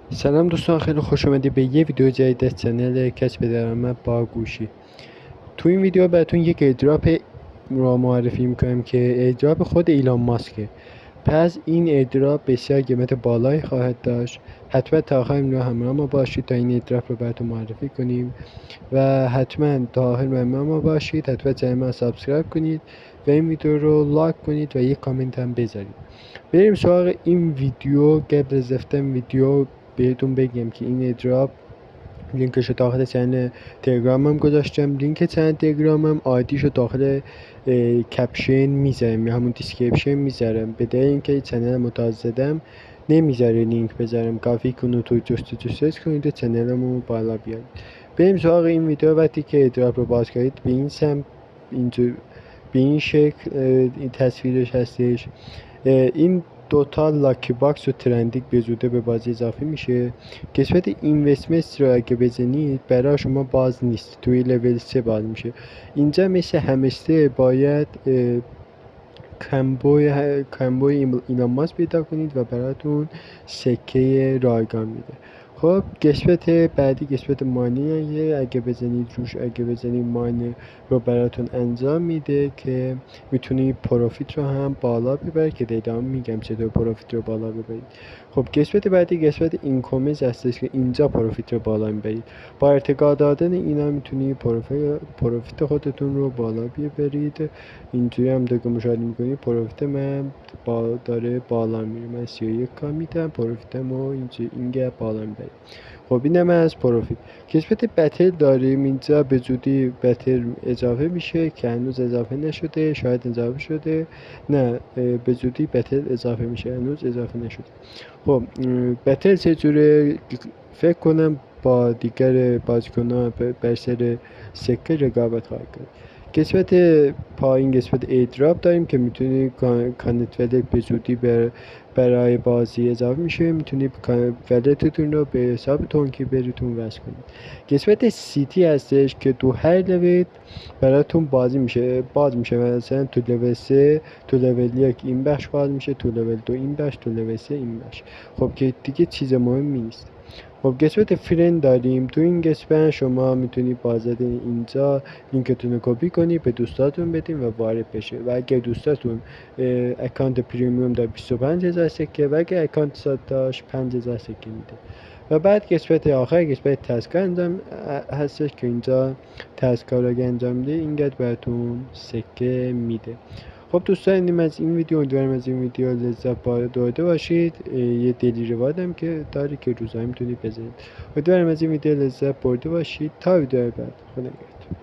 سلام دوستان، خیلی خوش اومدید به یه ویدیو جدید از چنل کسب درآمد با گوشی. تو این ویدیو براتون یک ایردراپ را معرفی میکنم که ایردراپ خود ایلان ماسکه. پس این ایردراپ بسیار قیمت بالایی خواهد داشت. حتما تا آخر این همراه ما باشید تا این ایردراپ رو براتون معرفی کنیم و حتما تا آخر همراه ما باشید. حتما چنل ما سابسکرایب کنید و این ویدیو رو لایک کنید و یک کامنت هم بذارید. بریم سراغ این ویدیو. قبل از رفتن ویدیو بهتون بگم که این ایردراپ لینکش رو داخل چنل تلگرامم گذاشتم. لینک چنل تلگرامم آیدیشو داخل کپشن میذارم یا همون دیسکریپشن میذارم. به دلیل اینکه چنل متازه زدم نمیذاره لینک بذارم، کافی کنو تو جستجو سرچ کنید و چنلمو بالا بیارید. بریم سراغ این ویدیو. وقتی که ایردراپ رو باز کردید به این سمت اینجور به این شکل این تصویرش هستش. این دوتا لاکی باکس و ترندینگ به زوده به بازی اضافه میشه. قسمت اینوستمنت رو اگه بزنید برای شما باز نیست، توی لول 3 باز میشه. اینجا مثل همستر باید کمبوی ایلان ماسک پیدا کنید و براتون سکه رایگان میده. خب قسمت بعدی قسمت مانی، اگه بزنید روش، اگه بزنید مانی رو براتون انجام میده که میتونید پروفیت رو هم بالا ببرید که دیدام میگم چطور پروفیت رو بالا ببرید. خب قسمت بعدی قسمت اینکامز هستش که اینجا پروفیت رو بالا میبرید. با ارتقا دادن اینا میتونید پروفیت خودتون رو بالا ببرید. اینجوری هم دیگه مشاهده میکنید پروفیت من داره بالا میره. من 31 کا میدم، پروفیتم رو اینجا بالا میبرید. خب اینم از پروفیت. قسمت بتل داریم. اینجا به زودی بتل اضافه میشه که هنوز اضافه نشده، شاید اضافه شده، نه به زودی بتل اضافه میشه، هنوز اضافه نشده. خب بتل چجوره؟ فکر کنم با دیگر بازیکنان بر سر سکه رقابت خواهد کرد. قسمت پایین قسمت ایردراپ داریم که میتونید کانت ولت به زودی برای بازی اضافه میشه. میتونید ولتتون رو به حساب تونکی بریتون وصل کنید. قسمت سیتی هستش که تو هر لول براتون باز میشه. مثلا تو لول 3 تو لول 1 این بخش باز میشه، تو لول 2 این بخش، تو لول 3 این بخش. خب که دیگه چیز مهمی نیست. خب قسمت فرند داریم. تو این قسمت شما میتونید با زدن اینجا لینکتون رو کپی کنید به دوستاتون بدین و وارد بشه. و اگر دوستاتون اکانت پریمیوم داره 25,000 سکه و اگر اکانت ساد داشت 5,000 سکه میده. و بعد قسمت آخر قسمت تسکا انجام هستش که اینجا تسکا رو انجام میده اینقدر براتون سکه میده. خب دوستان، اینم از این ویدیو. امیدوارم از این ویدیو لذت برده باشید. یه دلی روادم که داره که روزایی میتونید بزنید. امیدوارم از این ویدیو لذت برده باشید. تا ویدیو بعد، خدا نگهدار.